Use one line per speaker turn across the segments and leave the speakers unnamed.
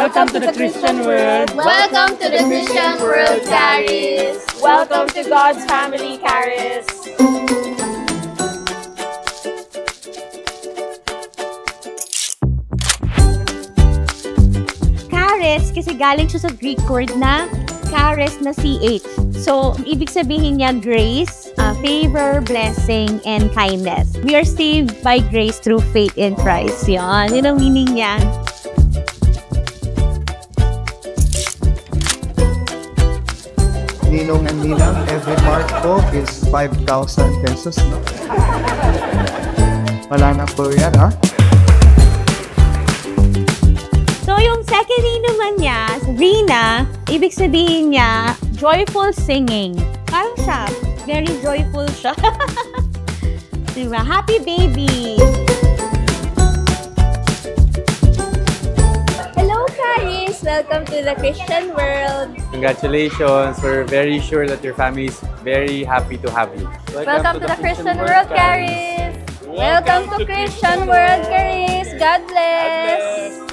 Welcome to the Christian world.
Welcome to the Christian world, Charis.
Welcome to God's family, Charis.
Charis, kasi galing siya sa Greek word na charis na CH. So, ibig sabihin niya grace, favor, blessing, and kindness. We are saved by grace through faith in Christ. Yan, yun ang meaning niya.
Ninong and Ninang, every mark po is 5,000 pesos. No? Wala na po yan, ha?
So, yung second name naman niya, Rina, ibig sabihin niya, joyful singing. Parang siya, very joyful siya. Diba? Happy baby!
Hello, Charis. Welcome to the Christian world.
Congratulations. We're very sure that your family is very happy to have you.
Welcome to the Christian world, Charis. Welcome to Christian world, Charis. God bless.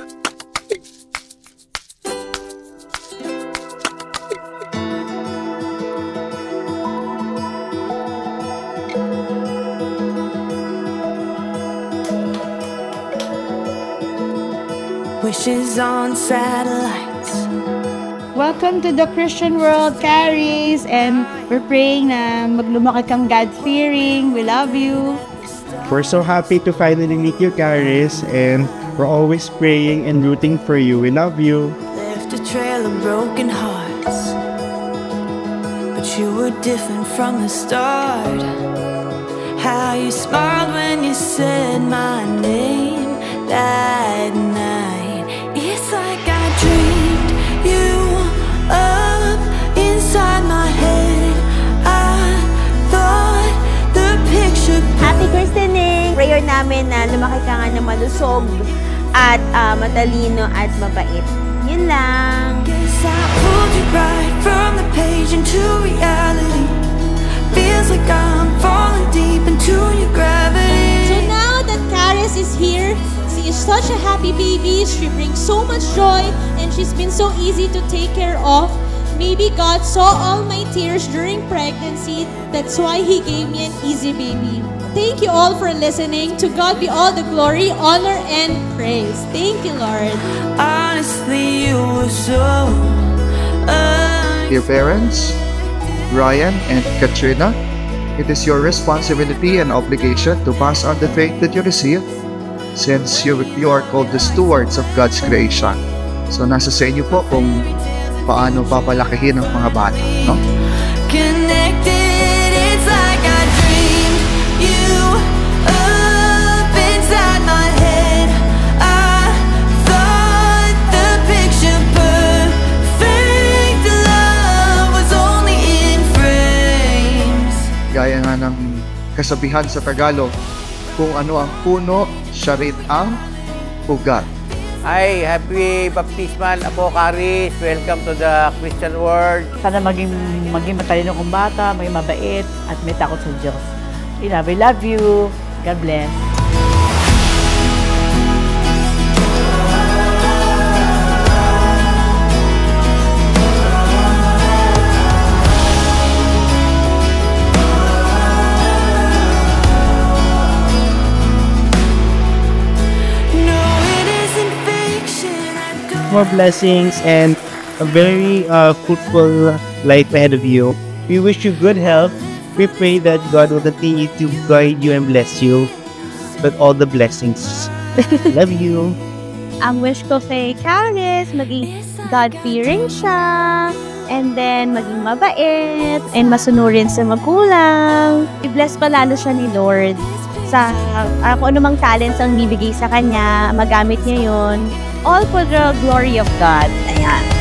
Wishes on satellites.
Welcome to the Christian world, Charis. And we're praying na maglumaki kang God-fearing. We love you.
We're so happy to finally meet you, Charis. And we're always praying and rooting for you. We love you.
Left a trail of broken hearts, but you were different from the start. How you smiled when you said my name that night. It's like I dreamed you up inside my head. I thought the picture.
Happy christening! Prayer namin na lumaki ka nga na malusog at matalino at mabait. Yun lang.
Guess I pulled you right from the page into reality. Feels like I'm falling deep into your gravity.
So now that Charis is here, she is such a happy baby. She brings so much joy and she's been so easy to take care of. Maybe God saw all my tears during pregnancy. That's why He gave me an easy baby. Thank you all for listening. To God be all the glory, honor, and praise. Thank you, Lord.
Honestly, you were so
Dear parents, Ryan and Katrina, it is your responsibility and obligation to pass on the faith that you receive since you are called the stewards of God's creation. So nasa sa inyo po kung paano papalakihin ang mga bata, no?
connected. It's like I dreamed you up inside my head. I thought the picture perfect love was only in frames.
Gaya nga ng kasabihan sa Tagalog, kung ano ang puno, siya rin ang ugat.
Hi, happy baptismal Apo Charis. Welcome to the Christian world.
Sana maging matalino kong bata, maging mabait, at may takot sa Diyos. We love you. God bless.
More blessings and a very fruitful life ahead of you. We wish you good health. We pray that God will continue to guide you and bless you with all the blessings. Love you.
Ang wish ko kay Charis, maging God-fearing siya, and then maging mabait, and masunurin sa magulang. I-bless pa lalo siya ni Lord sa kung anumang talents ang bibigay sa kanya, magamit niya yun. All for the glory of God. Ayan.